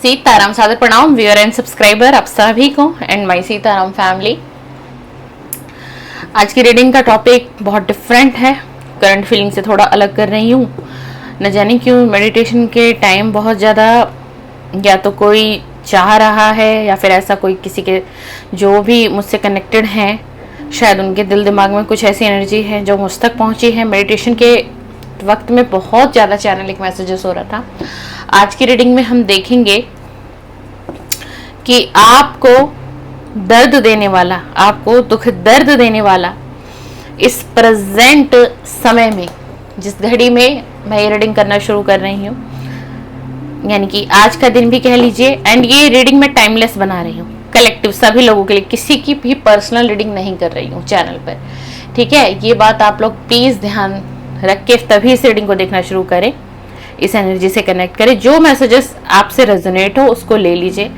सीताराम सादर प्रणाम viewer and subscriber आप सभी को एंड माय सीताराम फैमिली। आज की रीडिंग का टॉपिक बहुत डिफरेंट है, करंट फीलिंग से थोड़ा अलग कर रही हूँ। न जाने क्यों मेडिटेशन के टाइम बहुत ज़्यादा या तो कोई चाह रहा है या फिर ऐसा कोई किसी के जो भी मुझसे कनेक्टेड हैं, शायद उनके दिल दिमाग में कुछ ऐसी एनर्जी है जो मुझ तक पहुँची है। मेडिटेशन के वक्त में बहुत ज़्यादा चैनलिंग मैसेजेस हो रहा था। आज की रीडिंग में हम देखेंगे कि आपको दर्द देने वाला, आपको दुख दर्द देने वाला इस प्रेजेंट समय में, जिस घड़ी में मैं ये रीडिंग करना शुरू कर रही हूँ, यानी कि आज का दिन भी कह लीजिए। एंड ये रीडिंग मैं टाइमलेस बना रही हूँ, कलेक्टिव सभी लोगों के लिए, किसी की भी पर्सनल रीडिंग नहीं कर रही हूँ चैनल पर। ठीक है, ये बात आप लोग प्लीज ध्यान रख के तभी इस रीडिंग को देखना शुरू करें, इस एनर्जी से कनेक्ट करें। जो मैसेजेस आपसे रेजोनेट हो उसको ले लीजिए,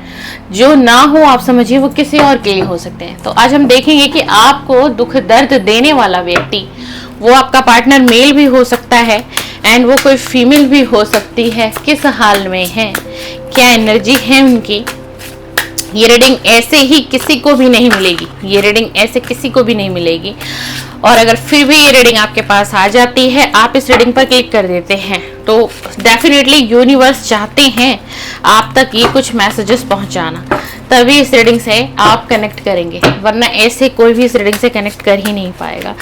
जो ना हो आप समझिए वो किसी और के लिए हो सकते हैं। तो आज हम देखेंगे कि आपको दुख दर्द देने वाला व्यक्ति, वो आपका पार्टनर मेल भी हो सकता है एंड वो कोई फीमेल भी हो सकती है, किस हाल में है, क्या एनर्जी है उनकी। ये रीडिंग ऐसे ही किसी को भी नहीं मिलेगी, ये रीडिंग ऐसे किसी को भी नहीं मिलेगी। और अगर फिर भी ये रीडिंग आपके पास आ जाती है, आप इस रीडिंग पर क्लिक कर देते हैं, तो डेफिनेटली यूनिवर्स चाहते हैं आप तक ये कुछ मैसेजेस पहुंचाना, तभी इस रीडिंग से आप कनेक्ट करेंगे, वरना ऐसे कोई भी इस रीडिंग से कनेक्ट कर ही नहीं पाएगा।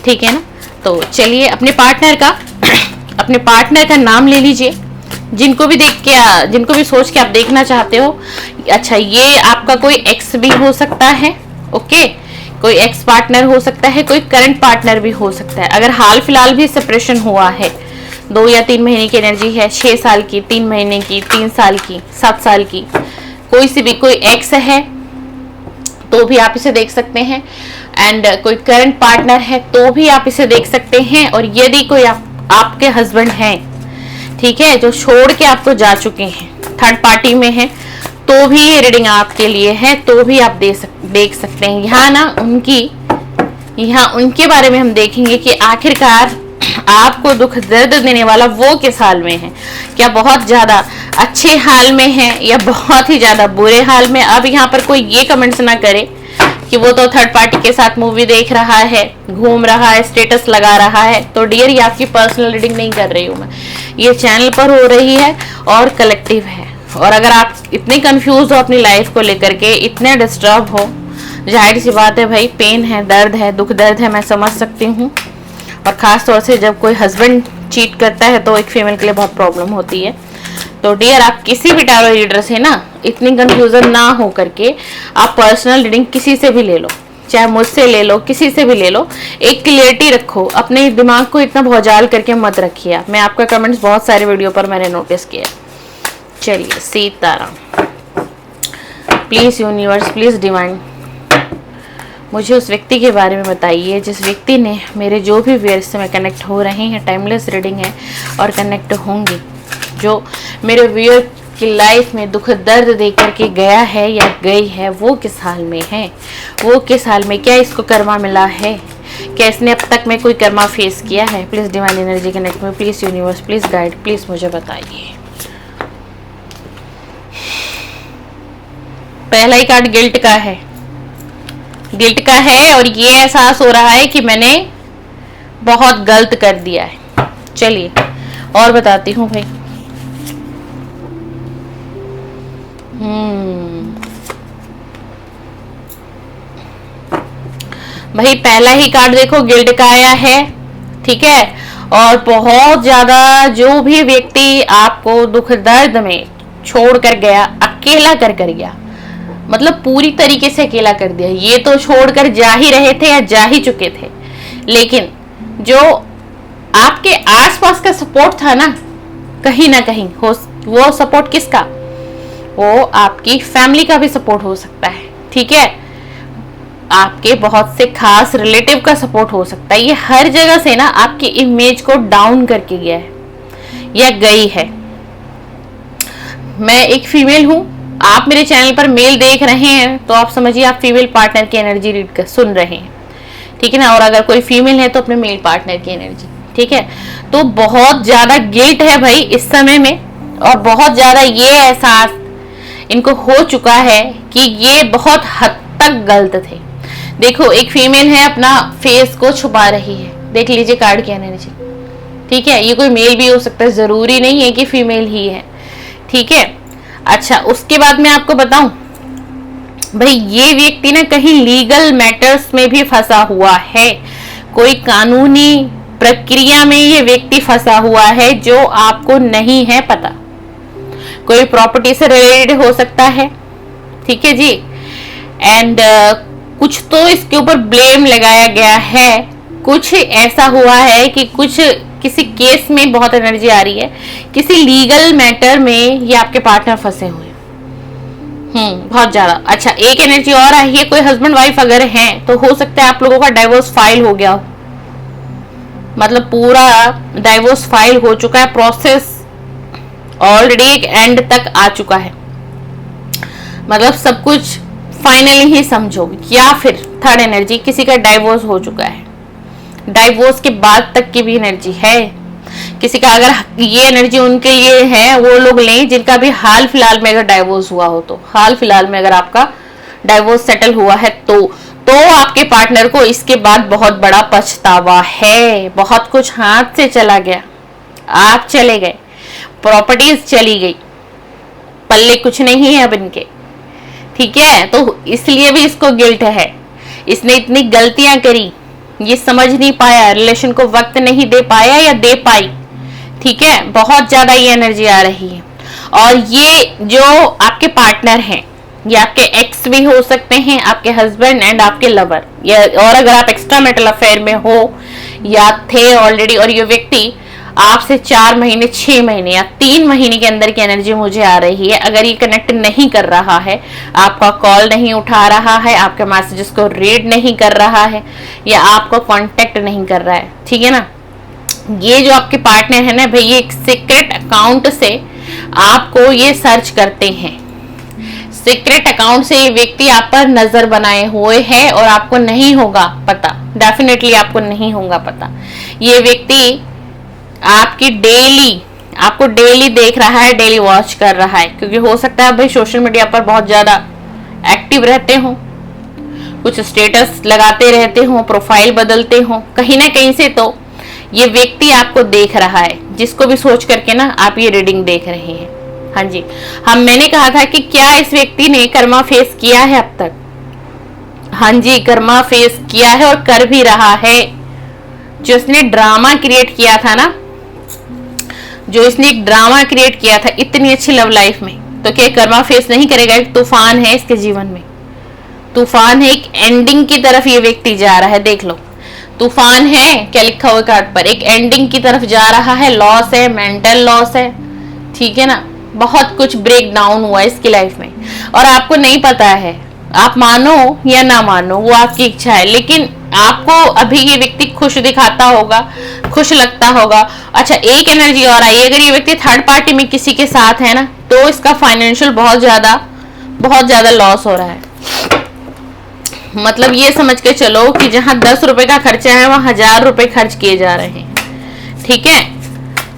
ठीक है ना। तो चलिए अपने पार्टनर का नाम ले लीजिए, जिनको भी देख के, जिनको भी सोच के आप देखना चाहते हो। अच्छा, ये आपका कोई एक्स भी हो सकता है, ओके, कोई एक्स पार्टनर हो सकता है, कोई करंट पार्टनर भी हो सकता है। अगर हाल फिलहाल भी सेपरेशन हुआ है, 2 या 3 महीने की एनर्जी है, 6 साल की, 3 महीने की, 3 साल की, 7 साल की, कोई सी भी कोई एक्स है तो भी आप इसे देख सकते हैं। एंड कोई करंट पार्टनर है तो भी आप इसे देख सकते हैं। और यदि कोई आपके हस्बैंड हैं, ठीक है, जो छोड़ के आपको जा चुके हैं, थर्ड पार्टी में है, तो भी ये रीडिंग आपके लिए है, तो भी आप देख सकते हैं। यहाँ उनके बारे में हम देखेंगे कि आखिरकार आपको दुख दर्द देने वाला वो किस हाल में है, क्या बहुत ज्यादा अच्छे हाल में है या बहुत ही ज्यादा बुरे हाल में। अब यहाँ पर कोई ये कमेंट्स ना करे कि वो तो थर्ड पार्टी के साथ मूवी देख रहा है, घूम रहा है, स्टेटस लगा रहा है। तो डियर, ये आपकी पर्सनल रीडिंग नहीं कर रही हूँ मैं, ये चैनल पर हो रही है और कलेक्टिव है। और अगर आप इतने कंफ्यूज हो अपनी लाइफ को लेकर के, इतने डिस्टर्ब हो, जाहिर सी बात है भाई, पेन है, दर्द है, दुख दर्द है, मैं समझ सकती हूँ। और खास तौर से जब कोई हस्बैंड चीट करता है तो एक फीमेल के लिए बहुत प्रॉब्लम होती है। तो डियर, आप किसी भी टैरो रीडर से ना इतनी कंफ्यूजन ना हो करके आप पर्सनल रीडिंग किसी से भी ले लो, चाहे मुझसे ले लो, किसी से भी ले लो। एक क्लियरिटी रखो, अपने दिमाग को इतना भौजाल करके मत रखिए। मैं आपका कमेंट्स बहुत सारे वीडियो पर मैंने नोटिस किया। चलिए, Sitaram. Please universe, please divine, मुझे उस व्यक्ति के बारे में बताइए जिस व्यक्ति ने मेरे जो भी व्यूअर्स से मैं कनेक्ट हो रहे हैं, टाइमलेस रीडिंग है और कनेक्ट होंगी, जो मेरे व्यूअर की लाइफ में दुख दर्द दे करके गया है या गई है, वो किस हाल में है, वो किस हाल में, क्या इसको कर्मा मिला है, क्या इसने अब तक में कोई कर्मा फेस किया है। प्लीज डिवाइन एनर्जी कनेक्ट में, please universe, please guide, please मुझे बताइए। पहला ही कार्ड गिल्ट का है, गिल्ट का है, और ये एहसास हो रहा है कि मैंने बहुत गलत कर दिया है। चलिए और बताती हूँ भाई। भाई पहला ही कार्ड देखो, गिल्ट का आया है, ठीक है। और बहुत ज्यादा जो भी व्यक्ति आपको दुख दर्द में छोड़ कर गया, अकेला कर गया, मतलब पूरी तरीके से अकेला कर दिया। ये तो छोड़कर जा ही रहे थे या जा ही चुके थे, लेकिन जो आपके आसपास का सपोर्ट था ना कहीं वो सपोर्ट किसका, वो आपकी फैमिली का भी सपोर्ट हो सकता है, ठीक है, आपके बहुत से खास रिलेटिव का सपोर्ट हो सकता है। ये हर जगह से ना आपकी इमेज को डाउन करके गया है या गई है। मैं एक फीमेल हूं, आप मेरे चैनल पर मेल देख रहे हैं तो आप समझिए आप फीमेल पार्टनर की एनर्जी रीड कर सुन रहे हैं, ठीक है ना। और अगर कोई फीमेल है तो अपने मेल पार्टनर की एनर्जी, ठीक है। तो बहुत ज्यादा गिल्ट है भाई इस समय में, और बहुत ज्यादा ये एहसास इनको हो चुका है कि ये बहुत हद तक गलत थे। देखो एक फीमेल है अपना फेस को छुपा रही है, देख लीजिए कार्ड की एनर्जी, ठीक है। ये कोई मेल भी हो सकता है, जरूरी नहीं है कि फीमेल ही है, ठीक है। अच्छा उसके बाद मैं आपको बताऊं भाई, ये व्यक्ति ना कहीं लीगल मैटर्स में भी फंसा हुआ है, कोई कानूनी प्रक्रिया में ये व्यक्ति फंसा हुआ है जो आपको नहीं है पता। कोई प्रॉपर्टी से रिलेटेड हो सकता है, ठीक है जी। एंड कुछ तो इसके ऊपर ब्लेम लगाया गया है, कुछ ऐसा हुआ है कि कुछ किसी केस में बहुत एनर्जी आ रही है, किसी लीगल मैटर में ये आपके पार्टनर फंसे हुए बहुत ज्यादा। अच्छा एक एनर्जी और आई है, कोई हस्बैंड वाइफ अगर हैं तो हो सकता है आप लोगों का डाइवोर्स फाइल हो गया हो, मतलब पूरा डाइवोर्स फाइल हो चुका है, प्रोसेस ऑलरेडी एक एंड तक आ चुका है, मतलब सब कुछ फाइनली ही समझो। या फिर थर्ड एनर्जी, किसी का डाइवोर्स हो चुका है, डाइवोर्स के बाद तक की भी एनर्जी है किसी का। अगर ये एनर्जी उनके लिए है वो लोग लें जिनका भी हाल फिलहाल में अगर डाइवोर्स हुआ हो, तो हाल फिलहाल में अगर आपका डाइवोर्स सेटल हुआ है तो आपके पार्टनर को इसके बाद बहुत बड़ा पछतावा है। बहुत कुछ हाथ से चला गया, आप चले गए, प्रॉपर्टीज चली गई, पल्ले कुछ नहीं है अब इनके, ठीक है। तो इसलिए भी इसको गिल्ट है, इसने इतनी गलतियां करी, ये समझ नहीं पाया, रिलेशन को वक्त नहीं दे पाया या दे पाई, ठीक है। बहुत ज्यादा ये एनर्जी आ रही है। और ये जो आपके पार्टनर हैं, ये आपके एक्स भी हो सकते हैं, आपके हस्बैंड एंड आपके लवर, या और अगर आप एक्स्ट्रा मैरिटल अफेयर में हो या थे ऑलरेडी, और ये व्यक्ति आपसे 4 महीने 6 महीने या 3 महीने के अंदर की एनर्जी मुझे आ रही है। अगर ये कनेक्ट नहीं कर रहा है, आपका कॉल नहीं उठा रहा है, आपके मैसेजेस को रीड नहीं कर रहा है, या आपको कांटेक्ट नहीं कर रहा है, ठीक है ना। ये जो आपके पार्टनर है ना भाई, ये एक सीक्रेट अकाउंट से आपको ये सर्च करते हैं, सीक्रेट अकाउंट से ये व्यक्ति आप पर नजर बनाए हुए है और आपको नहीं होगा पता, डेफिनेटली आपको नहीं होगा पता। ये व्यक्ति आपको डेली देख रहा है, डेली वॉच कर रहा है, क्योंकि हो सकता है भाई सोशल मीडिया पर बहुत ज्यादा एक्टिव रहते हो, कुछ स्टेटस लगाते रहते हो, प्रोफाइल बदलते हो, कहीं ना कहीं से तो ये व्यक्ति आपको देख रहा है, जिसको भी सोच करके ना आप ये रीडिंग देख रहे हैं। हाँ जी, मैंने कहा था कि क्या इस व्यक्ति ने कर्मा फेस किया है अब तक? हाँ जी, कर्मा फेस किया है और कर भी रहा है। जो इसने ड्रामा क्रिएट किया था ना, जो इसने एक ड्रामा क्रिएट किया था इतनी अच्छी लव लाइफ में, तो क्या कर्मा फेस नहीं करेगा? एक तूफान है इसके जीवन में, तूफान है, एक एंडिंग की तरफ ये व्यक्ति जा रहा है। देख लो, तूफान है, क्या लिखा हुआ कार्ड पर, एक एंडिंग की तरफ जा रहा है, लॉस है, मेंटल लॉस है, ठीक है ना। बहुत कुछ ब्रेक डाउन हुआ इसकी लाइफ में और आपको नहीं पता है, आप मानो या ना मानो वो आपकी इच्छा है, लेकिन आपको अभी ये व्यक्ति खुश दिखाता होगा, खुश लगता होगा। अच्छा एक एनर्जी और आई, अगर ये व्यक्ति थर्ड पार्टी में किसी के साथ है ना, तो इसका फाइनेंशियल बहुत ज्यादा लॉस हो रहा है। मतलब ये समझ के चलो कि जहां 10 रुपए का खर्चा है वहां 1000 रुपए खर्च किए जा रहे हैं, ठीक है।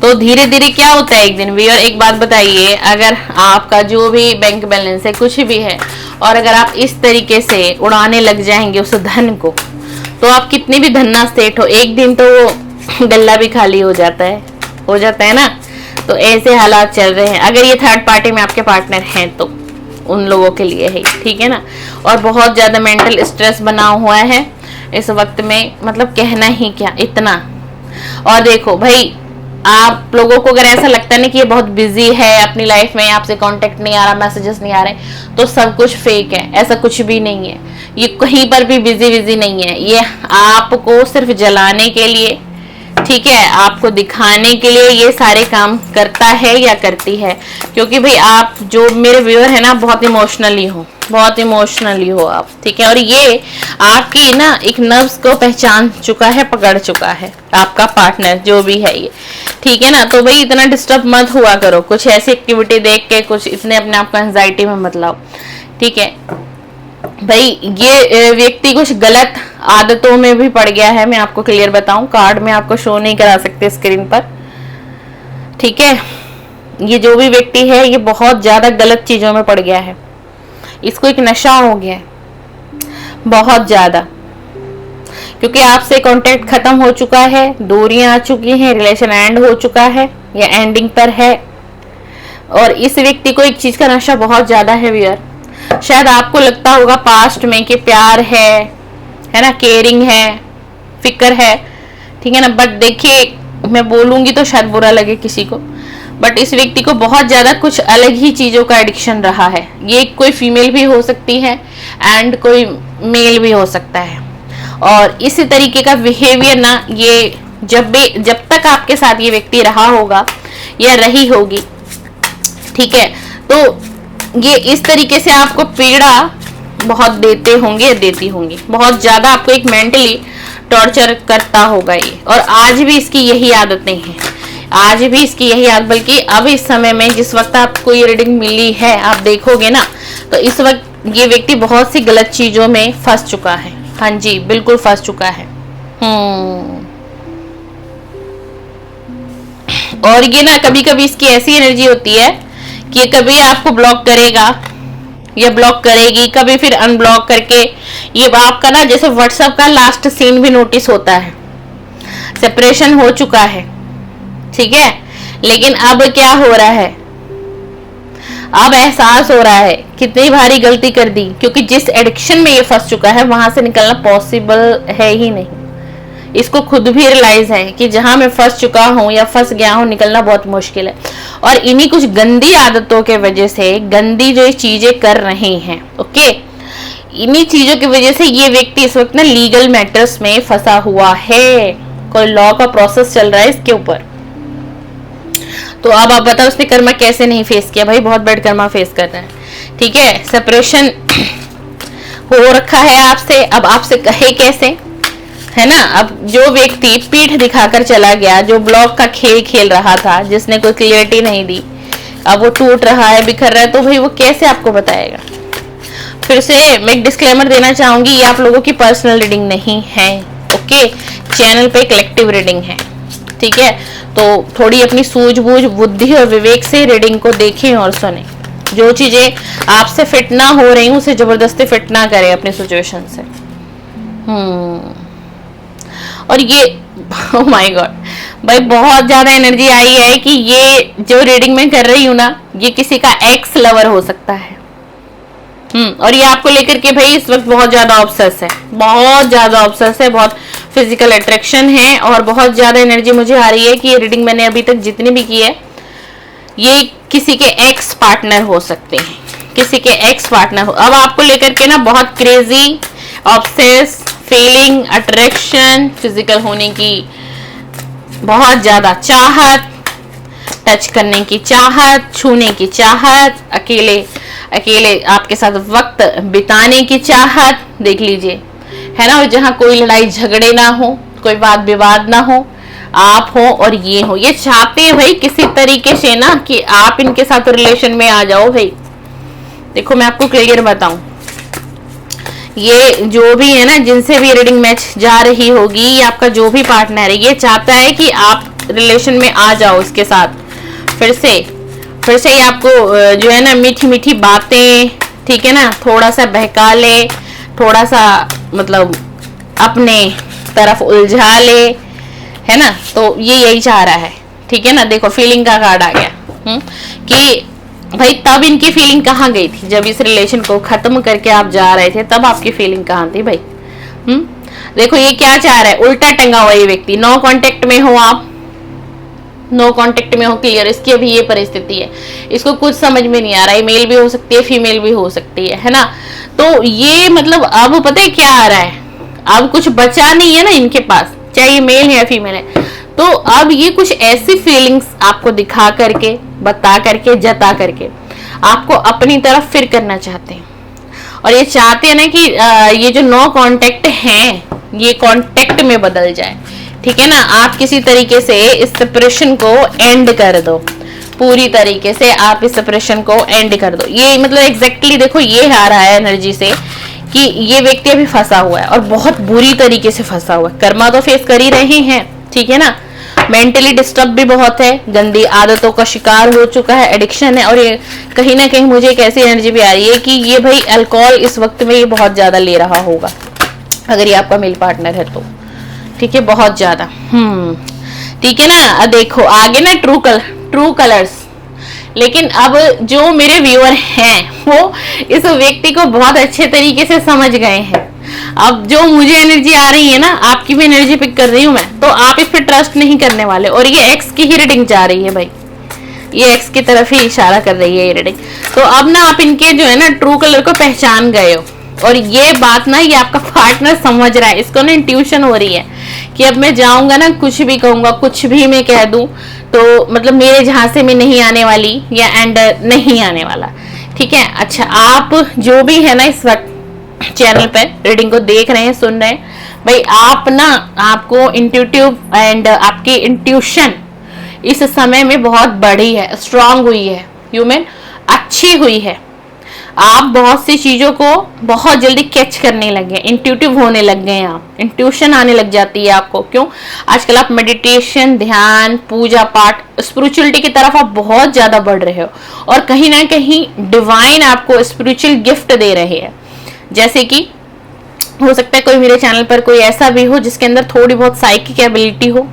तो धीरे धीरे क्या होता है एक दिन भी। और एक बात बताइए, अगर आपका जो भी बैंक बैलेंस है कुछ भी है, और अगर आप इस तरीके से उड़ाने लग जाएंगे उस धन को, तो आप कितने भी धन्ना सेठ हो, एक दिन तो वो गल्ला भी खाली हो जाता है ना। तो ऐसे हालात चल रहे हैं। अगर ये थर्ड पार्टी में आपके पार्टनर हैं तो उन लोगों के लिए है, ठीक है ना। और बहुत ज्यादा मेंटल स्ट्रेस बना हुआ है इस वक्त में, मतलब कहना ही क्या इतना। और देखो भाई, आप लोगों को अगर ऐसा लगता है ना कि ये बहुत बिजी है अपनी लाइफ में, आपसे कांटेक्ट नहीं आ रहा, मैसेजेस नहीं आ रहे, तो सब कुछ फेक है, ऐसा कुछ भी नहीं है। ये कहीं पर भी बिजी नहीं है, ये आपको सिर्फ जलाने के लिए, ठीक है, आपको दिखाने के लिए ये सारे काम करता है या करती है। क्योंकि भाई आप जो मेरे व्यूअर है ना, बहुत इमोशनली हो आप, ठीक है। और ये आपकी ना एक नर्व्स को पहचान चुका है, पकड़ चुका है, आपका पार्टनर जो भी है ये, ठीक है ना। तो भाई इतना डिस्टर्ब मत हुआ करो, कुछ ऐसी एक्टिविटी देख के कुछ इतने अपने आप को एंजाइटी में मत लाओ, ठीक है भाई। ये व्यक्ति कुछ गलत आदतों में भी पड़ गया है, मैं आपको क्लियर बताऊं, कार्ड में आपको शो नहीं करा सकते स्क्रीन पर, ठीक है। ये जो भी व्यक्ति है ये बहुत ज्यादा गलत चीजों में पड़ गया है, इसको एक नशा हो गया है बहुत ज्यादा, क्योंकि आपसे कांटेक्ट खत्म हो चुका है, दूरियां आ चुकी हैं, रिलेशन एंड हो चुका है या एंडिंग पर है। और इस व्यक्ति को एक चीज का नशा बहुत ज्यादा है व्यूअर। शायद आपको लगता होगा पास्ट में कि प्यार है ना, केयरिंग है, फिक्र है, ठीक है ना, बट देखिए मैं बोलूंगी तो शायद बुरा लगे किसी को, बट इस व्यक्ति को बहुत ज्यादा कुछ अलग ही चीजों का एडिक्शन रहा है। ये कोई फीमेल भी हो सकती है एंड कोई मेल भी हो सकता है। और इसी तरीके का बिहेवियर ना, ये जब तक आपके साथ ये व्यक्ति रहा होगा या रही होगी, ठीक है, तो ये इस तरीके से आपको पीड़ा बहुत देते होंगे, देती होंगी, बहुत ज्यादा आपको एक मेंटली टॉर्चर करता होगा ये। और आज भी इसकी यही आदत नहीं है, आज भी इसकी यही आदत, बल्कि अब इस समय में जिस वक्त आपको ये रीडिंग मिली है, आप देखोगे ना तो इस वक्त ये व्यक्ति बहुत सी गलत चीजों में फंस चुका है। हाँ जी, बिल्कुल फंस चुका है। और ये ना कभी कभी इसकी ऐसी एनर्जी होती है कि ये कभी आपको ब्लॉक करेगा या ब्लॉक करेगी, कभी फिर अनब्लॉक करके, ये आपका ना जैसे व्हाट्सएप का लास्ट सीन भी नोटिस होता है, सेपरेशन हो चुका है, ठीक है, लेकिन अब क्या हो रहा है, अब एहसास हो रहा है कितनी भारी गलती कर दी, क्योंकि जिस एडिक्शन में ये फंस चुका है वहां से निकलना पॉसिबल है ही नहीं। इसको खुद भी रियलाइज है कि जहां मैं फंस चुका हूं या फंस गया हूं, निकलना बहुत मुश्किल है। और इन्हीं कुछ गंदी आदतों के वजह से, गंदी जो चीजें कर रहे हैं, ओके, इन्हीं चीजों की वजह से ये व्यक्ति इस वक्त ना लीगल मैटर्स में फंसा हुआ है, कोई लॉ का प्रोसेस चल रहा है इसके ऊपर। तो अब आप बताओ उसने कर्मा कैसे नहीं फेस किया, भाई बहुत बैड कर्मा फेस कर रहा है, ठीक है, सेपरेशन हो रखा है आपसे, अब आपसे कहे कैसे, है ना। अब जो व्यक्ति पीठ दिखाकर चला गया, जो ब्लॉक का खेल खेल रहा था, जिसने कोई क्लियरिटी नहीं दी, अब वो टूट रहा है, बिखर रहा है, तो भाई वो कैसे आपको बताएगा। फिर से मैं एक डिस्क्लेमर देना चाहूंगी, ये आप लोगों की पर्सनल रीडिंग नहीं है, ओके, चैनल पे कलेक्टिव रीडिंग है, ठीक है, तो थोड़ी अपनी सूझबूझ, बुद्धि और विवेक से रीडिंग को देखें और सुने। जो चीजें आपसे फिट ना हो रही हूँ उसे जबरदस्ती फिट ना करें अपनी सिचुएशन से। और ये ओह माय गॉड भाई बहुत ज्यादा एनर्जी आई है कि ये जो रीडिंग में कर रही हूँ ना, ये किसी का एक्स लवर हो सकता है। और ये आपको लेकर के भाई इस वक्त बहुत ज्यादा ऑब्सेस है, बहुत ज्यादा ऑब्सेस है, बहुत फिजिकल अट्रैक्शन है, और बहुत ज्यादा एनर्जी मुझे आ रही है कि ये रीडिंग मैंने अभी तक जितनी भी की है, ये किसी के एक्स पार्टनर हो सकते हैं, किसी के एक्स पार्टनर हो। अब आपको लेकर के ना बहुत crazy, obsess, feeling, attraction, physical होने की बहुत ज्यादा चाहत, टच करने की चाहत, छूने की चाहत, अकेले अकेले आपके साथ वक्त बिताने की चाहत, देख लीजिए, है ना। और जहां कोई लड़ाई झगड़े ना हो, कोई वाद विवाद ना हो, आप हो और ये हो, ये चाहते हैं भाई किसी तरीके से ना कि आप इनके साथ रिलेशन में आ जाओ। भाई देखो मैं आपको क्लियर बताऊं, ये जो भी है ना, जिनसे भी रीडिंग मैच जा रही होगी, ये आपका जो भी पार्टनर है, ये चाहता है कि आप रिलेशन में आ जाओ इसके साथ। फिर से ये आपको जो है ना मीठी मीठी बातें, ठीक है ना, थोड़ा सा बहका ले, थोड़ा सा मतलब अपने तरफ उलझा ले, है ना, तो ये यही चाह रहा है, ठीक है ना। देखो फीलिंग का कार्ड आ गया कि भाई तब इनकी फीलिंग कहाँ गई थी, जब इस रिलेशन को खत्म करके आप जा रहे थे, तब आपकी फीलिंग कहाँ थी भाई। देखो ये क्या चाह रहा है, उल्टा टंगा हुआ ये व्यक्ति, नो कांटेक्ट में हो आप, नो कांटेक्ट में हो, क्लियर, इसकी अभी ये परिस्थिति है, इसको कुछ समझ में नहीं आ रहा है, मेल भी हो सकती है, फीमेल भी हो सकती है ना। तो ये मतलब अब पता है क्या आ रहा है, अब कुछ बचा नहीं है ना इनके पास, चाहे ये मेल है या फीमेल है, तो अब ये कुछ ऐसी फीलिंग्स आपको दिखा करके, बता करके, जता करके आपको अपनी तरफ फिर करना चाहते हैं। और ये चाहते हैं ना कि ये जो नो कांटेक्ट है ये कांटेक्ट में बदल जाए, ठीक है ना। आप किसी तरीके से इस सेपरेशन को एंड कर दो, पूरी तरीके से आप इस सेपरेशन को एंड कर दो। ये मतलब एग्जैक्टली देखो ये आ रहा है एनर्जी से कि ये व्यक्ति अभी फंसा हुआ है और बहुत बुरी तरीके से फंसा हुआ है। कर्मा तो फेस कर ही रहे हैं, ठीक है ना, मेंटली डिस्टर्ब भी बहुत है, गंदी आदतों का शिकार हो चुका है, एडिक्शन है। और ये कहीं ना कहीं मुझे एक ऐसी एनर्जी भी आ रही है कि ये भाई अल्कोहल इस वक्त में ये बहुत ज्यादा ले रहा होगा, अगर ये आपका मेल पार्टनर है तो। ठीक है, बहुत ज्यादा। ठीक है ना। देखो आगे ना ट्रू कलर्स। लेकिन अब जो मेरे व्यूअर हैं वो इस व्यक्ति को बहुत अच्छे तरीके से समझ गए हैं। अब जो मुझे एनर्जी आ रही है ना, आपकी भी एनर्जी पिक कर रही हूं मैं, तो आप इस पे ट्रस्ट नहीं करने वाले। और ये एक्स की ही रीडिंग जा रही है भाई, ये एक्स की तरफ ही इशारा कर रही है ये रीडिंग। तो अब ना आप इनके जो है ना ट्रू कलर को पहचान गए हो। और ये बात ना ये आपका पार्टनर समझ रहा है, इसको ना इंट्यूशन हो रही है कि अब मैं जाऊंगा ना, कुछ भी कहूंगा, कुछ भी मैं कह दूं तो मतलब मेरे झांसे में नहीं आने वाली या एंड नहीं आने वाला। ठीक है। अच्छा, आप जो भी है ना इस वक्त चैनल पर रीडिंग को देख रहे हैं, सुन रहे हैं, भाई आप ना, आपको इंट्यूटिव एंड आपकी इंट्यूशन इस समय में बहुत बढ़ी है, स्ट्रांग हुई है, ह्यूमन अच्छी हुई है। आप बहुत सी चीजों को बहुत जल्दी कैच करने लगे, इंट्यूटिव होने लग गए हैं, आप इंट्यूशन आने लग जाती है आपको। क्यों? आजकल आप मेडिटेशन, ध्यान, पूजा पाठ, स्पिरिचुअलिटी की तरफ आप बहुत ज्यादा बढ़ रहे हो। और कहीं ना कहीं डिवाइन आपको स्पिरिचुअल गिफ्ट दे रहे हैं। जैसे कि हो सकता है कोई मेरे चैनल पर कोई ऐसा भी हो जिसके अंदर थोड़ी बहुत साइकिक एबिलिटी हो,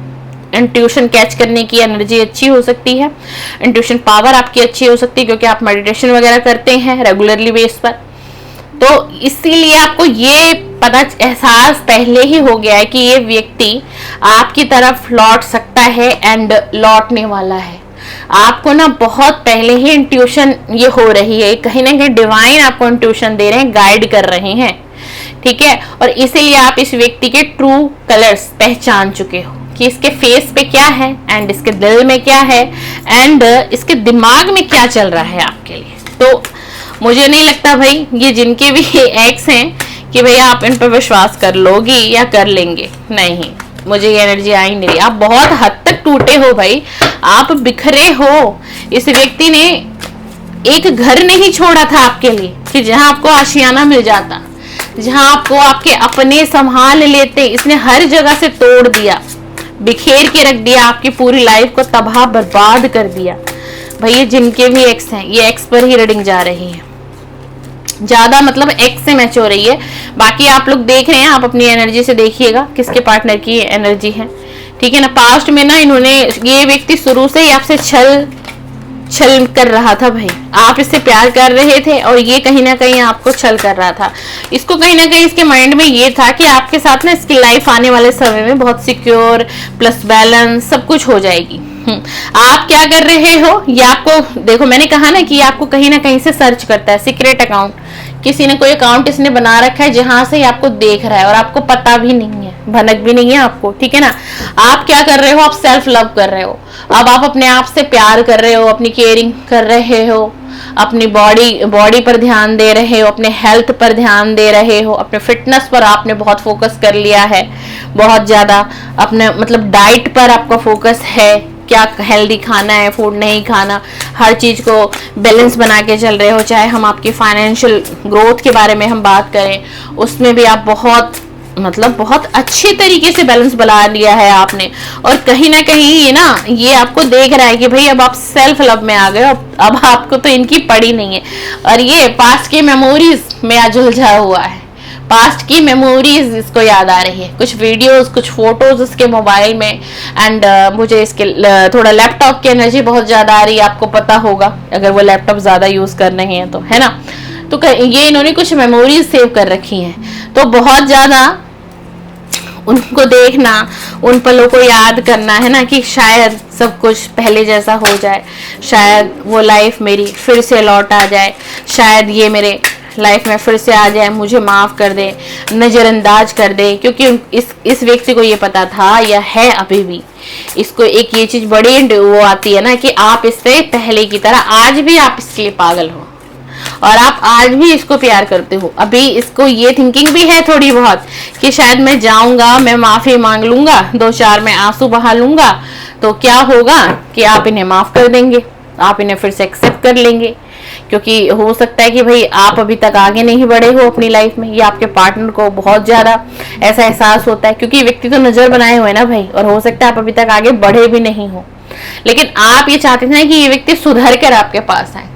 इंट्यूशन कैच करने की एनर्जी अच्छी हो सकती है, इंट्यूशन पावर आपकी अच्छी हो सकती है क्योंकि आप मेडिटेशन वगैरह करते हैं रेगुलरली बेस पर। तो इसीलिए आपको ये पता, एहसास पहले ही हो गया है कि ये व्यक्ति आपकी तरफ लौट सकता है एंड लौटने वाला है। आपको ना बहुत पहले ही इंट्यूशन ये हो रही है, कहीं ना कहीं डिवाइन आपको इंट्यूशन दे रहे हैं, गाइड कर रहे हैं। ठीक है। और इसीलिए आप इस व्यक्ति के ट्रू कलर्स पहचान चुके हो कि इसके फेस पे क्या है एंड इसके दिल में क्या है एंड इसके दिमाग में क्या चल रहा है आपके लिए। तो मुझे नहीं लगता भाई ये जिनके भी एक्स हैं कि भैया आप इन पर विश्वास कर लोगी या कर लेंगे, नहीं, मुझे ये एनर्जी आ ही नहीं रही। आप बहुत हद तक टूटे हो भाई, आप बिखरे हो। इस व्यक्ति ने एक घर नहीं छोड़ा था आपके लिए कि जहां आपको आशियाना मिल जाता, जहां आपको आपके अपने संभाल लेते। इसने हर जगह से तोड़ दिया, बिखेर के रख दिया, आपकी पूरी लाइफ को तबाह बर्बाद कर दिया। भाई ये जिनके भी एक्स हैं, ये एक्स पर ही रीडिंग जा रही है, ज्यादा मतलब एक्स से मैच हो रही है। बाकी आप लोग देख रहे हैं, आप अपनी एनर्जी से देखिएगा किसके पार्टनर की एनर्जी है। ठीक है ना। पास्ट में ना इन्होंने, ये व्यक्ति शुरू से ही आपसे छल कर रहा था भाई, आप इससे प्यार कर रहे थे और ये कहीं ना कहीं आपको छल कर रहा था। इसको कहीं ना कहीं इसके माइंड में ये था कि आपके साथ ना इसकी लाइफ आने वाले समय में बहुत सिक्योर प्लस बैलेंस सब कुछ हो जाएगी। आप क्या कर रहे हो, ये आपको देखो, मैंने कहा ना कि आपको कहीं ना कहीं से सर्च करता है, सीक्रेट अकाउंट, किसी ने कोई अकाउंट इसने बना रखा है जहां से आपको देख रहा है और आपको पता भी नहीं है, भनक भी नहीं है आपको। ठीक है ना। आप क्या कर रहे हो, आप सेल्फ लव कर रहे हो। अब आप अपने आप से प्यार कर रहे हो, अपनी केयरिंग कर रहे हो, अपनी बॉडी पर ध्यान दे रहे हो, अपने हेल्थ पर ध्यान दे रहे हो, अपने फिटनेस पर आपने बहुत फोकस कर लिया है, बहुत ज्यादा अपने मतलब डाइट पर आपका फोकस है, क्या हेल्दी खाना है, फूड नहीं खाना, हर चीज को बैलेंस बना के चल रहे हो। चाहे हम आपकी फाइनेंशियल ग्रोथ के बारे में हम बात करें, उसमें भी आप बहुत मतलब बहुत अच्छे तरीके से बैलेंस बना लिया है आपने। और कहीं ना कहीं ये आपको देख रहा है कि भाई अब आप सेल्फ लव में आ गए, अब आपको तो इनकी पड़ी नहीं है। और ये पास्ट की मेमोरीज में आज उलझा हुआ है, पास्ट की मेमोरीज इसको याद आ रही है, कुछ वीडियोस, कुछ फोटोज इसके मोबाइल में। एंड मुझे इसके थोड़ा लैपटॉप की एनर्जी बहुत ज्यादा आ रही है, आपको पता होगा अगर वो लैपटॉप ज्यादा यूज कर रहे हैं तो, है ना। तो ये इन्होंने कुछ मेमोरीज सेव कर रखी हैं, तो बहुत ज्यादा उनको देखना, उन पलों को याद करना, है ना, कि शायद सब कुछ पहले जैसा हो जाए, शायद वो लाइफ मेरी फिर से लौट आ जाए, शायद ये मेरे लाइफ में फिर से आ जाए, मुझे माफ कर दे, नजरअंदाज कर दे। क्योंकि इस व्यक्ति को ये पता था, या है अभी भी, इसको एक ये चीज बड़ी वो आती है ना कि आप इससे पहले की तरह आज भी आप इसके लिए पागल हो और आप आज भी इसको प्यार करते हो। अभी इसको ये थिंकिंग भी है थोड़ी बहुत कि शायद मैं जाऊंगा, मैं माफी मांग लूंगा, 2-4 मैं आंसू बहा लूंगा तो क्या होगा कि आप इन्हें माफ कर देंगे, आप इन्हें फिर से एक्सेप्ट कर लेंगे। क्योंकि हो सकता है कि भाई आप अभी तक आगे नहीं बढ़े हो अपनी लाइफ में, या आपके पार्टनर को बहुत ज्यादा ऐसा एहसास होता है, क्योंकि व्यक्ति तो नजर बनाए हुए ना भाई, और हो सकता है आप अभी तक आगे बढ़े भी नहीं हो, लेकिन आप ये चाहते थे कि ये व्यक्ति सुधर कर आपके पास आए,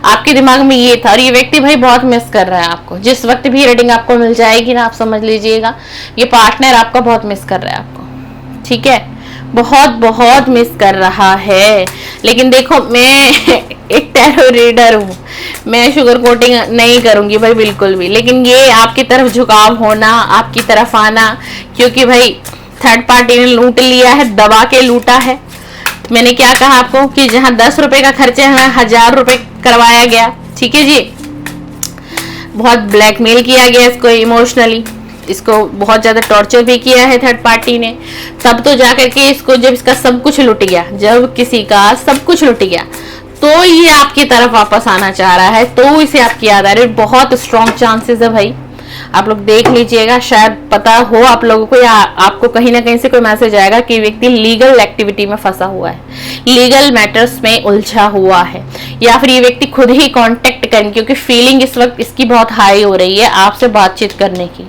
आपके दिमाग में ये था, और ये व्यक्ति भाई बहुत मिस कर रहा है आपको। जिस वक्त भी रेटिंग आपको मिल जाएगी ना, आप समझ लीजिएगा ये पार्टनर आपका बहुत मिस कर रहा है आपको, ठीक है, बहुत बहुत मिस कर रहा है। लेकिन देखो मैं एक टैरो रीडर हूँ, मैं शुगर कोटिंग नहीं करूंगी भाई बिल्कुल भी, लेकिन ये आपकी तरफ झुकाव होना, आपकी तरफ आना, क्योंकि भाई थर्ड पार्टी ने लूट लिया है, दबा के लूटा है। मैंने क्या कहा आपको कि जहां 10 रुपए का खर्चा है 1000 रुपए करवाया गया, ठीक है जी। बहुत ब्लैकमेल किया गया इसको इमोशनली, इसको बहुत ज्यादा टॉर्चर भी किया है थर्ड पार्टी ने, तब तो जाकर के इसको जब इसका सब कुछ लुट गया, जब किसी का सब कुछ लुट गया तो ये आपकी तरफ वापस आना चाह रहा है, तो इसे आपकी याद आ रही है। बहुत स्ट्रॉन्ग चांसेस है भाई, आप लोग देख लीजिएगा, शायद पता हो आप लोगों को, या आपको कहीं ना कहीं से कोई मैसेज आएगा कि व्यक्ति लीगल एक्टिविटी में फंसा हुआ है, लीगल मैटर्स में उलझा हुआ है, या फिर ये व्यक्ति खुद ही कांटेक्ट करें, क्योंकि फीलिंग इस वक्त इसकी बहुत हाई हो रही है आपसे बातचीत करने की,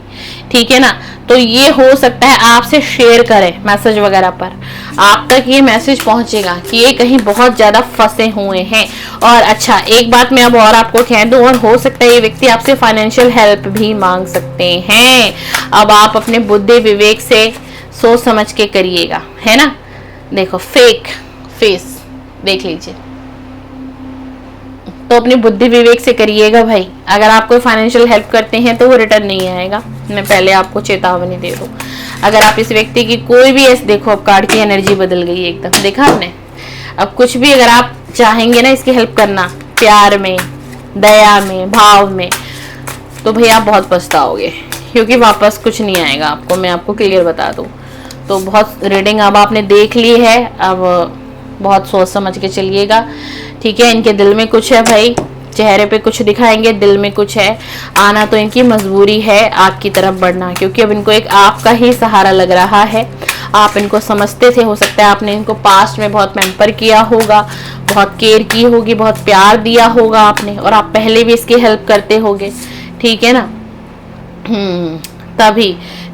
ठीक है ना। तो ये हो सकता है आपसे शेयर करें मैसेज वगैरह पर, आप तक ये मैसेज पहुंचेगा कि ये कहीं बहुत ज्यादा फंसे हुए हैं। और अच्छा एक बात मैं अब और आपको कह दूं, और हो सकता है ये व्यक्ति आपसे फाइनेंशियल हेल्प भी मांग सकते हैं। अब आप अपने बुद्धि विवेक से सोच समझ के करिएगा, है ना। देखो फेक फेस देख लीजिए, तो अपनी बुद्धि विवेक से करिएगा भाई। अगर आप कोई फाइनेंशियल हेल्प करते हैं तो वो रिटर्न नहीं आएगा, मैं पहले आपको चेतावनी दे दूं। अगर आप इस व्यक्ति की कोई भी ऐसे, देखो अब कार्ड की एनर्जी बदल गई एकदम, देखा आपने। अब कुछ भी अगर आप चाहेंगे ना इसकी हेल्प करना, प्यार में, दया में, भाव में, तो भाई आप बहुत पछताओगे, क्योंकि वापस कुछ नहीं आएगा आपको, मैं आपको क्लियर बता दूं। तो बहुत रीडिंग अब आपने देख ली है, अब बहुत सोच समझ के चलिएगा, ठीक है। इनके दिल में कुछ है भाई, चेहरे पे कुछ दिखाएंगे, दिल में कुछ है, आना तो इनकी मजबूरी है आपकी तरफ बढ़ना, क्योंकि अब इनको एक आपका ही सहारा लग रहा है। आप इनको समझते थे, हो सकता है आपने इनको पास्ट में बहुत पैम्पर किया होगा, बहुत केयर की होगी, बहुत प्यार दिया होगा आपने, और आप पहले भी इसकी हेल्प करते होगे, ठीक है ना। तभी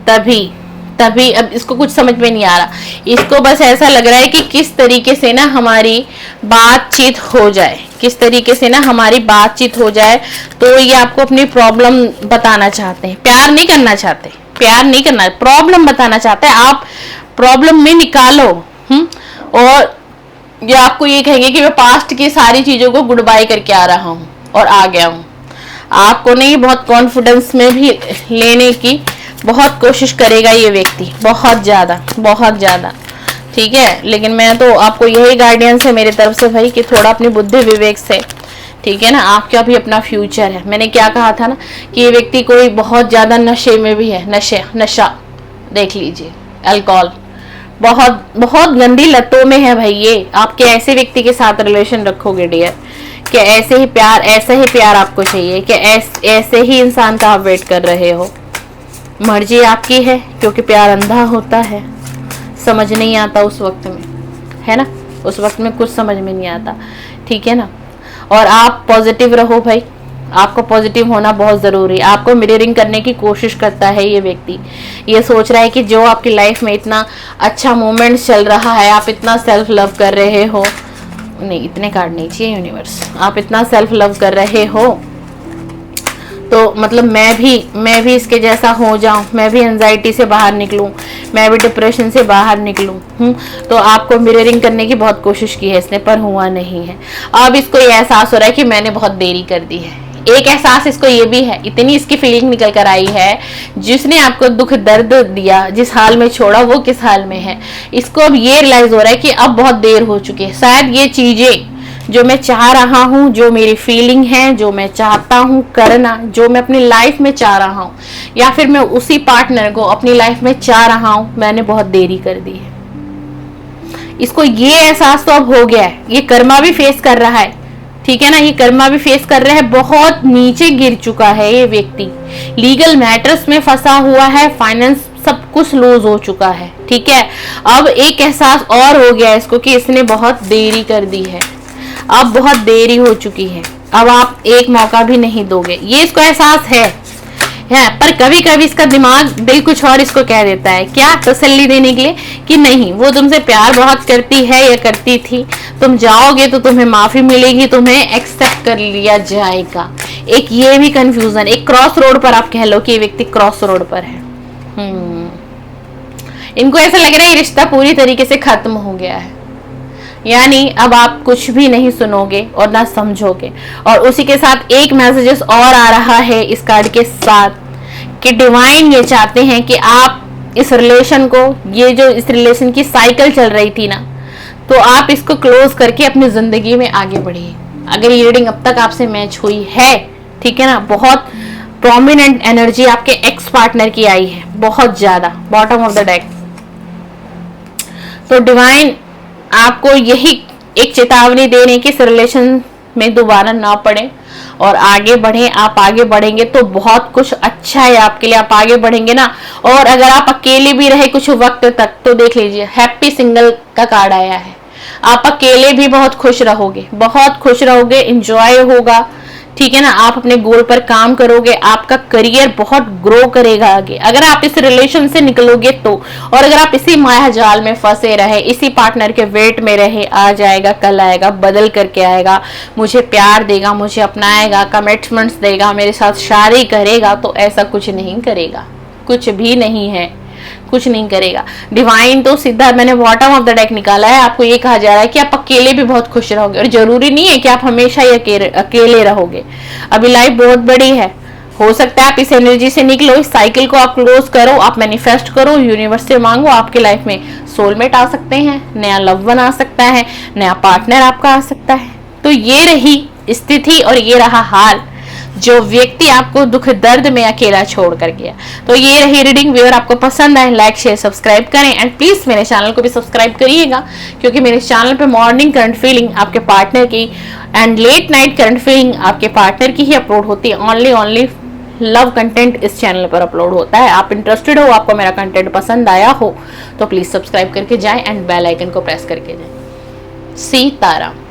तभी तभी अब इसको कुछ समझ में नहीं आ रहा, इसको बस ऐसा लग रहा है कि किस तरीके से ना हमारी बातचीत हो जाए, किस तरीके से ना हमारी बातचीत हो जाए। तो ये आपको अपनी प्रॉब्लम बताना चाहते हैं, प्यार नहीं करना चाहते, प्यार नहीं करना, प्रॉब्लम बताना चाहते हैं। आप प्रॉब्लम में निकालो, और ये आपको ये कहेंगे कि मैं पास्ट की सारी चीजों को गुड बाय करके आ रहा हूँ और आ गया हूँ। आपको नहीं, बहुत कॉन्फिडेंस में भी लेने की बहुत कोशिश करेगा ये व्यक्ति, बहुत ज्यादा, ठीक है। लेकिन मैं तो आपको यही गाइडेंस है मेरी तरफ से भाई कि थोड़ा अपनी बुद्धि विवेक से, ठीक है ना। आपका भी अपना फ्यूचर है। मैंने क्या कहा था ना कि ये व्यक्ति कोई बहुत ज्यादा नशे में भी है, नशा देख लीजिए, अल्कोहल, बहुत बहुत गंदी लतों में है भाई ये। आपके ऐसे व्यक्ति के साथ रिलेशन रखोगे डियर, कि ऐसे ही प्यार आपको चाहिए, कि ऐसे ही इंसान का आप वेट कर रहे हो। मर्जी आपकी है, क्योंकि प्यार अंधा होता है, समझ नहीं आता उस वक्त में, है ना, उस वक्त में कुछ समझ में नहीं आता, ठीक है ना। और आप पॉजिटिव रहो भाई, आपको पॉजिटिव होना बहुत जरूरी है। आपको मिररिंग करने की कोशिश करता है ये व्यक्ति, ये सोच रहा है कि जो आपकी लाइफ में इतना अच्छा मोमेंट चल रहा है, आप इतना सेल्फ लव कर रहे हो, नहीं इतने कार्ड नहीं चाहिए यूनिवर्स, आप इतना सेल्फ लव कर रहे हो, तो मतलब मैं भी इसके जैसा हो जाऊं, मैं भी एंजाइटी से बाहर निकलूं, मैं भी डिप्रेशन से बाहर निकलूं। तो आपको मिररिंग करने की बहुत कोशिश की है इसने, पर हुआ नहीं है। अब इसको ये एहसास हो रहा है कि मैंने बहुत देरी कर दी है। एक एहसास इसको ये भी है, इतनी इसकी फीलिंग निकल कर आई है, जिसने आपको दुख दर्द दिया, जिस हाल में छोड़ा वो किस हाल में है। इसको अब ये रियलाइज हो रहा है कि अब बहुत देर हो चुकी है। शायद ये चीजें जो मैं चाह रहा हूँ, जो मेरी फीलिंग है, जो मैं चाहता हूँ करना, जो मैं अपनी लाइफ में चाह रहा हूँ, या फिर मैं उसी पार्टनर को अपनी लाइफ में चाह रहा हूँ, मैंने बहुत देरी कर दी है। इसको ये एहसास तो अब हो गया है। ये कर्मा भी फेस कर रहा है, ठीक है ना, ये कर्मा भी फेस कर रहा है। बहुत नीचे गिर चुका है ये व्यक्ति, लीगल मैटर्स में फंसा हुआ है, फाइनेंस सब कुछ लूज हो चुका है, ठीक है। अब एक एहसास और हो गया है इसको कि इसने बहुत देरी कर दी है, अब बहुत देरी हो चुकी है, अब आप एक मौका भी नहीं दोगे, ये इसको एहसास है। पर कभी कभी इसका दिमाग दिल कुछ और इसको कह देता है, क्या तसल्ली देने के लिए कि नहीं वो तुमसे प्यार बहुत करती है या करती थी, तुम जाओगे तो तुम्हें माफी मिलेगी, तुम्हें एक्सेप्ट कर लिया जाएगा। एक ये भी कंफ्यूजन, एक क्रॉस रोड पर आप कह लो कि ये व्यक्ति क्रॉस रोड पर है। इनको ऐसा लग रहा है ये रिश्ता पूरी तरीके से खत्म हो गया है, यानी अब आप कुछ भी नहीं सुनोगे और ना समझोगे। और उसी के साथ एक मैसेजेस और आ रहा है इस कार्ड के साथ कि डिवाइन ये चाहते हैं कि आप इस रिलेशन को, ये जो इस रिलेशन की साइकिल चल रही थी ना, तो आप इसको क्लोज करके अपनी जिंदगी में आगे बढ़िए। अगर ये रीडिंग अब तक आपसे मैच हुई है, ठीक है ना, बहुत प्रोमिनेंट एनर्जी आपके एक्स पार्टनर की आई है, बहुत ज्यादा, बॉटम ऑफ द डेक। तो डिवाइन आपको यही एक चेतावनी दे रहे कि इस रिलेशन में दोबारा ना पड़े और आगे बढ़े। आप आगे बढ़ेंगे तो बहुत कुछ अच्छा है आपके लिए, आप आगे बढ़ेंगे ना। और अगर आप अकेले भी रहे कुछ वक्त तक तो देख लीजिए, हैप्पी सिंगल का कार्ड आया है। आप अकेले भी बहुत खुश रहोगे, बहुत खुश रहोगे, इंजॉय होगा, ठीक है ना। आप अपने गोल पर काम करोगे, आपका करियर बहुत ग्रो करेगा आगे, अगर आप इस रिलेशन से निकलोगे तो। और अगर आप इसी माया जाल में फंसे रहे, इसी पार्टनर के वेट में रहे, आ जाएगा, कल आएगा, बदल करके आएगा, मुझे प्यार देगा, मुझे अपनाएगा, कमिटमेंट्स देगा, मेरे साथ शादी करेगा, तो ऐसा कुछ नहीं करेगा, कुछ भी नहीं है, कुछ नहीं करेगा। डिवाइन तो सीधा, मैंने बॉटम ऑफ द डेक निकाला है, आपको ये कहा जा रहा है कि आप अकेले भी बहुत खुश रहोगे। और जरूरी नहीं है कि आप हमेशा ही अकेले रहोगे, अभी लाइफ बहुत बड़ी है, हो सकता है आप इस एनर्जी से निकलो, इस साइकिल को आप क्लोज करो, आप मैनिफेस्ट करो, यूनिवर्स से मांगो, आपके लाइफ में सोलमेट आ सकते हैं, नया लव वन आ सकता है, नया पार्टनर आपका आ सकता है। तो ये रही स्थिति और ये रहा हाल, जो व्यक्ति आपको दुख दर्द में अकेला छोड़ कर गया। तो ये रही रीडिंग। व्यूअर आपको पसंद आए लाइक शेयर सब्सक्राइब करें एंड प्लीज मेरे चैनल को भी सब्सक्राइब करिएगा, क्योंकि मेरे चैनल पे मॉर्निंग करंट फीलिंग आपके पार्टनर की and let night current feeling आपके पार्टनर की ही अपलोड होती है। ओनली लव कंटेंट इस चैनल पर अपलोड होता है। आप इंटरेस्टेड हो, आपको मेरा कंटेंट पसंद आया हो तो प्लीज सब्सक्राइब करके जाएं एंड बेल आइकन को प्रेस करके जाएं। सीताराम।